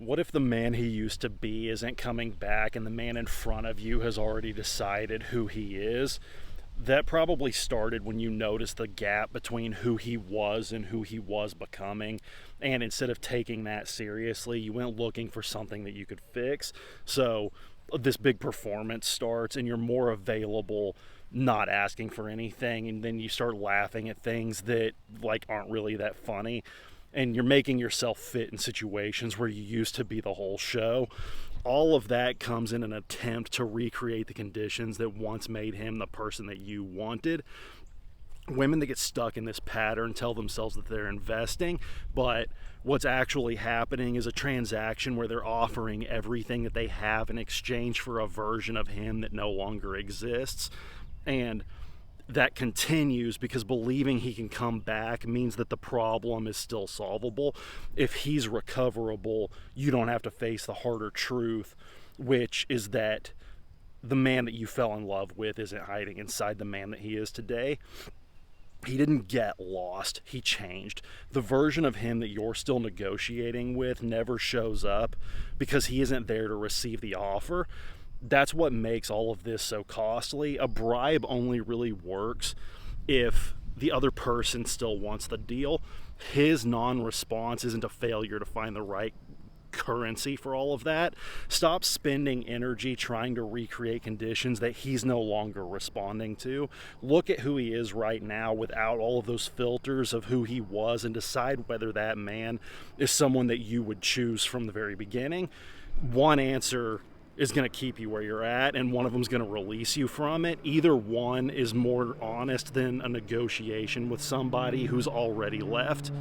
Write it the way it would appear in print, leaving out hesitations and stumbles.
What if the man he used to be isn't coming back and the man in front of you has already decided who he is? That probably started when you noticed the gap between who he was and who he was becoming. And instead of taking that seriously, you went looking for something that you could fix. So this big performance starts and you're more available, not asking for anything, and then you start laughing at things that like aren't really that funny, and you're making yourself fit in situations where you used to be the whole show. All of that comes in an attempt to recreate the conditions that once made him the person that you wanted. Women that get stuck in this pattern tell themselves that they're investing, but what's actually happening is a transaction where they're offering everything that they have in exchange for a version of him that no longer exists. And that continues because believing he can come back means that the problem is still solvable. If he's recoverable, you don't have to face the harder truth, which is that the man that you fell in love with isn't hiding inside the man that he is today. He didn't get lost, he changed. The version of him that you're still negotiating with never shows up because he isn't there to receive the offer. That's what makes all of this so costly. A bribe only really works if the other person still wants the deal. His non-response isn't a failure to find the right currency for all of that. Stop spending energy trying to recreate conditions that he's no longer responding to. Look at who he is right now without all of those filters of who he was and decide whether that man is someone that you would choose from the very beginning. One answer is going to keep you where you're at, and one of them is going to release you from it. Either one is more honest than a negotiation with somebody who's already left.